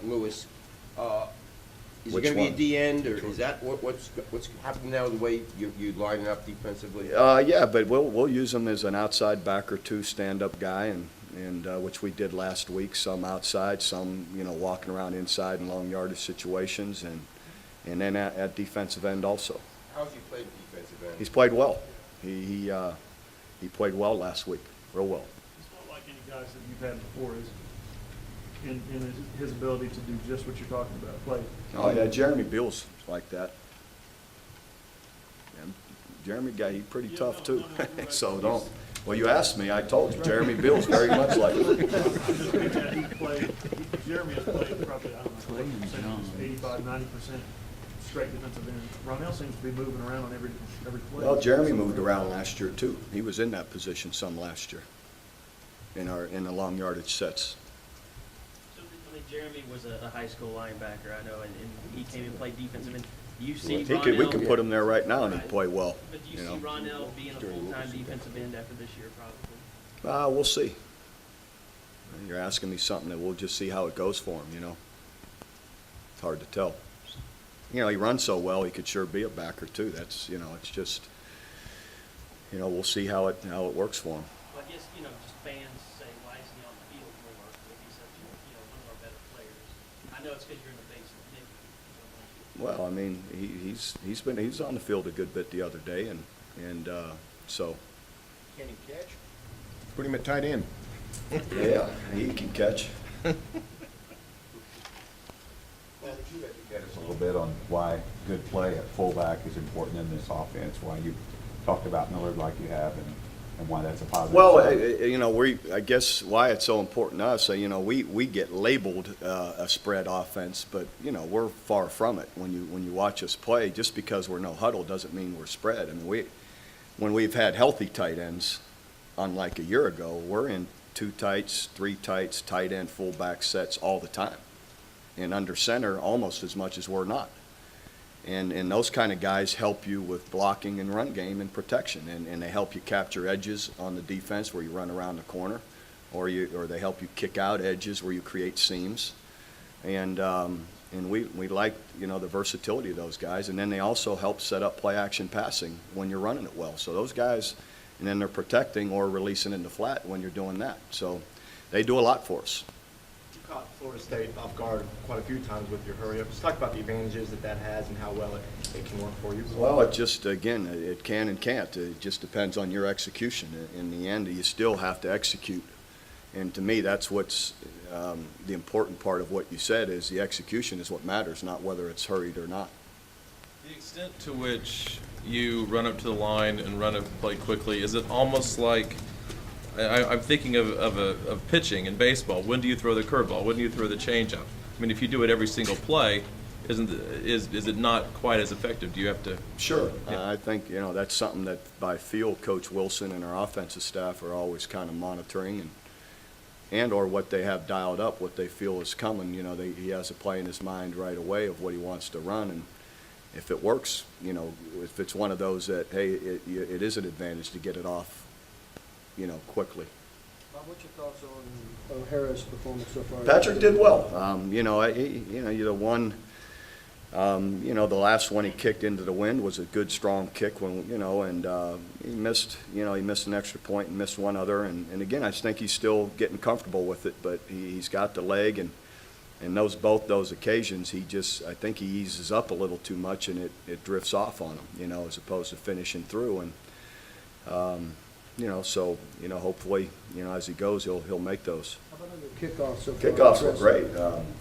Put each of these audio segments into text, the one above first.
Lewis. Is he Which going to be one? a D end, or is that what's happening now? The way you lining up defensively? Yeah, but we'll use him as an outside back or two, stand-up guy, and which we did last week. Some outside, some walking around inside in long yardage situations, and then at defensive end also. How's he played defensive end? He's played well. He played well last week, real well. It's not like any guys that you've had before, is it? In his ability to do just what you're talking about, play. Oh yeah, Jeremy Beals like that. And Jeremy guy, he's pretty tough too. So don't. Well, you asked me. I told you. Jeremy Beals very much like it. Jeremy has played probably, I don't know, what percentage, 85, 90% straight defensive end. Ronnell seems to be moving around on every play. Well, Jeremy moved around last year too. He was in that position some last year in the long yardage sets. So, I mean, Jeremy was a high school linebacker, I know, and he came and played defensive end. Do you see Ronnell? We can put him there right now and he'd play well. But do you see Ronnell being a full-time defensive end after this year, probably? We'll see. You're asking me something that we'll just see how it goes for him, It's hard to tell. He runs so well, he could sure be a backer too. That's, it's just, we'll see how it works for him. Well, I guess, just fans say, why isn't he on the field more if he's such one of our better players? I know it's because you're in the base of Nick. Well, I mean, he's on the field a good bit the other day, and so. Can he catch? Put him at tight end. Yeah, he can catch. Get us a little bit on why good play at fullback is important in this offense, why you talked about Millard like you have, and why that's a positive. Well, sign. I guess why it's so important to us, we get labeled a spread offense, but, we're far from it. When you watch us play, just because we're no huddle doesn't mean we're spread. I mean, when we've had healthy tight ends, unlike a year ago, we're in 2 tights, 3 tights, tight end, fullback sets all the time. And under center almost as much as we're not. And those kind of guys help you with blocking and run game and protection, and they help you capture edges on the defense where you run around the corner, or they help you kick out edges where you create seams. And we like the versatility of those guys, and then they also help set up play action passing when you're running it well. So those guys, and then they're protecting or releasing in the flat when you're doing that. So they do a lot for us. You caught Florida State off guard quite a few times with your hurry up. Just talk about the advantages that has and how well it can work for you. Well, it just, again, it can and can't. It just depends on your execution. In the end, you still have to execute. And to me, that's what's the important part of what you said is the execution is what matters, not whether it's hurried or not. The extent to which you run up to the line and run a play quickly, is it almost like, I'm thinking of pitching in baseball. When do you throw the curveball? When do you throw the changeup? I mean, if you do it every single play, is it not quite as effective? Do you have to? Sure. Yeah. I think, that's something that by field, Coach Wilson and our offensive staff are always kind of monitoring and or what they have dialed up, what they feel is coming. He has a play in his mind right away of what he wants to run, and if it works, if it's one of those that, hey, it is an advantage to get it off, quickly. Bob, what's your thoughts on O'Hara's performance so far? Patrick did well. The last one he kicked into the wind was a good, strong kick when, and he missed an extra point and missed one other. And again, I just think he's still getting comfortable with it, but he's got the leg, and both those occasions, I think he eases up a little too much, and it drifts off on him, as opposed to finishing through. And, so, hopefully, as he goes, he'll make those. How about on the kickoffs so far? Kickoffs were great.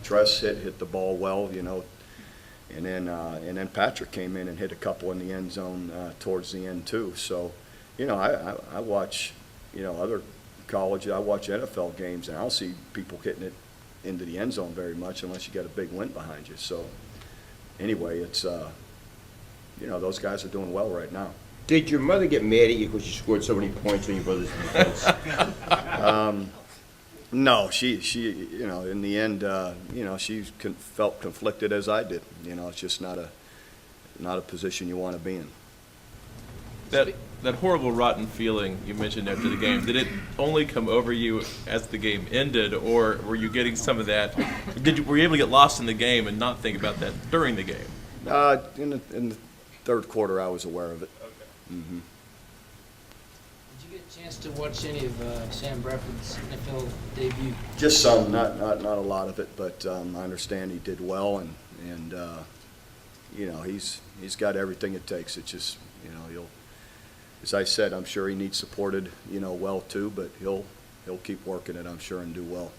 Tress hit the ball well, and then Patrick came in and hit a couple in the end zone towards the end too. So, I watch, other college, I watch NFL games, and I don't see people hitting it into the end zone very much unless you got a big win behind you. So, anyway, it's those guys are doing well right now. Did your mother get mad at you because you scored so many points on your brother's defense? No, she in the end, she felt conflicted as I did. It's just not a position you want to be in. That that horrible, rotten feeling you mentioned after the game, did it only come over you as the game ended, or were you getting some of that? Were you able to get lost in the game and not think about that during the game? In the third quarter, I was aware of it. Okay. Mhm. Did you get a chance to watch any of Sam Bradford's NFL debut? Just some, not a lot of it, but I understand he did well, and you know, he's got everything it takes. It's just, you know, he'll, as I said, I'm sure he needs supported, you know, well too, but he'll keep working it, I'm sure, and do well.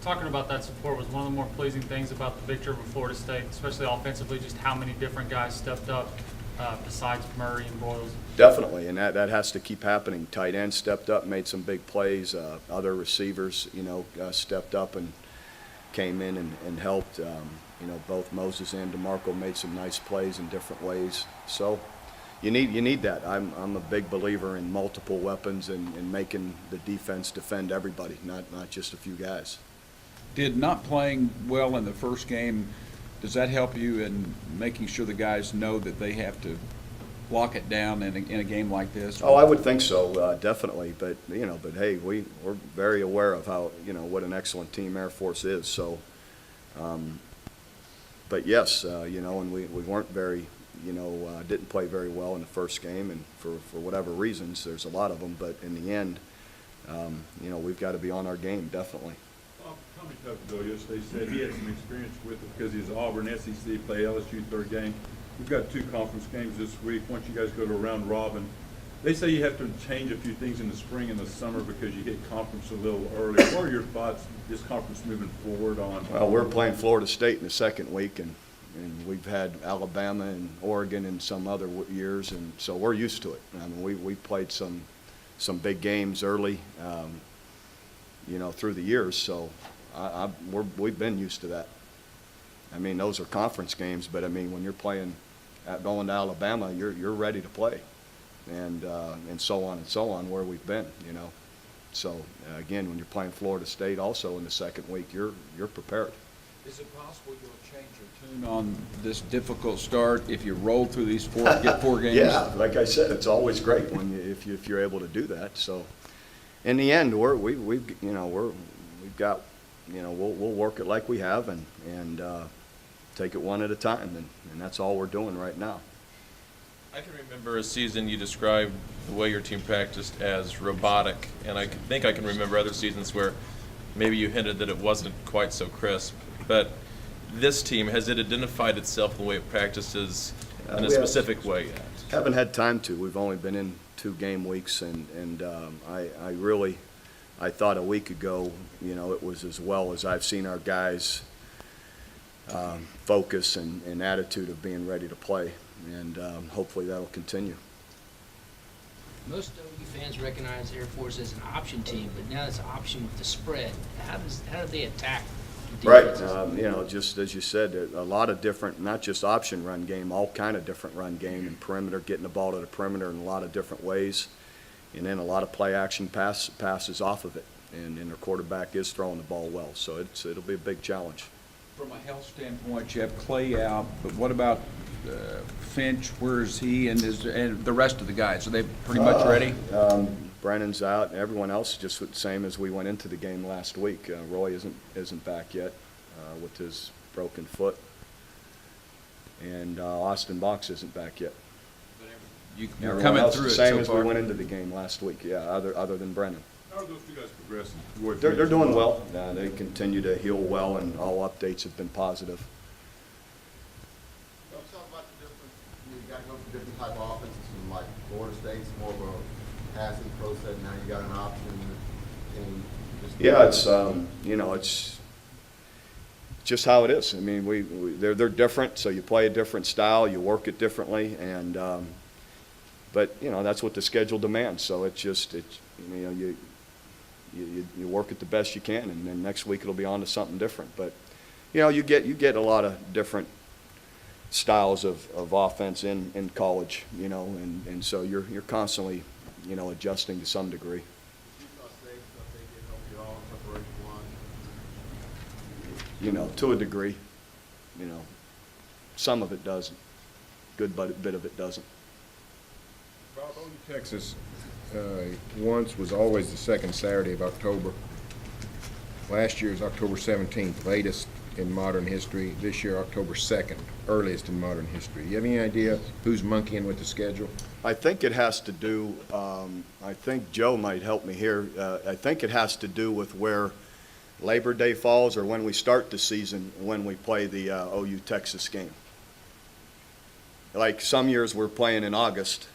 Talking about that support was one of the more pleasing things about the victory over Florida State, especially offensively, just how many different guys stepped up besides Murray and Broyles. Definitely, and that has to keep happening. Tight end stepped up, made some big plays. Other receivers, you know, stepped up and came in and helped. You know, both Moses and DeMarco made some nice plays in different ways. So you need that. I'm a big believer in multiple weapons and making the defense defend everybody, not just a few guys. Did not playing well in the first game, does that help you in making sure the guys know that they have to lock it down in a game like this? Oh, I would think so, definitely. But you know, hey, we're very aware of how, you know, what an excellent team Air Force is. So, but yes, you know, and we weren't very, you know, didn't play very well in the first game, and for whatever reasons, there's a lot of them. But in the end, you know, we've got to be on our game, definitely. Tommy Tuckville yesterday said he had some experience with it because he's Auburn, SEC, play LSU third game. We've got 2 conference games this week. Once you guys go to a round robin, they say you have to change a few things in the spring and the summer because you hit conference a little early. What are your thoughts, this conference moving forward on? Well, we're playing Florida State in the second week, and we've had Alabama and Oregon in some other years, and so we're used to it. I mean, we played some big games early, you know, through the years, so we've been used to that. I mean, those are conference games, but I mean, when you're playing going to Alabama, you're ready to play, and so on where we've been, you know. So again, when you're playing Florida State also in the second week, you're prepared. Is it possible you'll change your tune on this difficult start if you roll through these get 4 games? Yeah, like I said, it's always great when if you're able to do that. So in the end, we've got, you know, we'll work it like we have and take it one at a time, and that's all we're doing right now. I can remember a season you described the way your team practiced as robotic, and I think I can remember other seasons where maybe you hinted that it wasn't quite so crisp. But this team, has it identified itself the way it practices in a specific way yet? Haven't had time to. We've only been in 2 game weeks, and I thought a week ago, you know, it was as well as I've seen our guys focus and attitude of being ready to play, and hopefully that'll continue. Most OU fans recognize Air Force as an option team, but now it's an option with the spread. How do they attack the Right, defenses? you know, just as you said, a lot of different, not just option run game, all kind of different run game and perimeter, getting the ball to the perimeter in a lot of different ways, and then a lot of play action passes off of it, and their quarterback is throwing the ball well, so it'll be a big challenge. From a health standpoint, you have Clay out, but what about Finch? Where is he and the rest of the guys? Are they pretty much ready? Brennan's out, and everyone else is just the same as we went into the game last week. Roy isn't back yet with his broken foot, and Austin Box isn't back yet. You're Everyone coming else through the it same so as far. we went into the game last week. Yeah, other than Brennan. How are those 2 guys progressing? toward They're finish? doing well. They continue to heal well, and all updates have been positive. Talk about the difference, you got to go for different type of offenses from like Florida State's more of a passing pro set, now you got an option. Can you just Yeah, it's you know, it's just how it is. I mean, they're different, so you play a different style, you work it differently, and but you know, that's what the schedule demands. So it's you know, you work it the best you can, and then next week it'll be on to something different. But you know, you get a lot of different styles of offense in college, you know, and so you're constantly, you know, adjusting to some degree. Utah State stuff they did help you all preparation wise? You know, to a degree, you know, some of it doesn't. Good bit of it doesn't. Bob, OU Texas once was always the second Saturday of October. Last year is October 17th, latest in modern history. This year, October 2nd, earliest in modern history. You have any idea who's monkeying with the schedule? I think it has to do, I think Joe might help me here. I think it has to do with where Labor Day falls or when we start the season, when we play the OU Texas game. Like some years we're playing in August,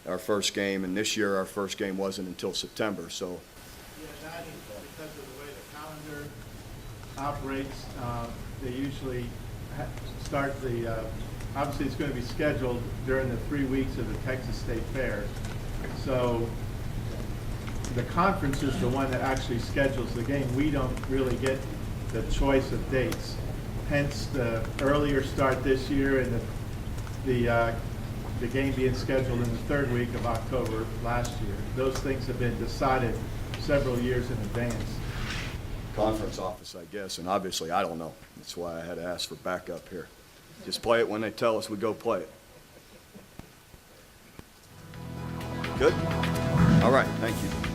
our first game, and this year our first game wasn't until September, so. Yeah, that is because of the way the calendar operates. They usually start the, obviously it's going to be scheduled during the 3 weeks of the Texas State Fair. So the conference is the one that actually schedules the game. We don't really get the choice of dates. Hence the earlier start this year and the game being scheduled in the third week of October last year. Those things have been decided several years in advance. Conference office, I guess, and obviously I don't know. That's why I had to ask for backup here. Just play it when they tell us we go play it. Good? All right, thank you.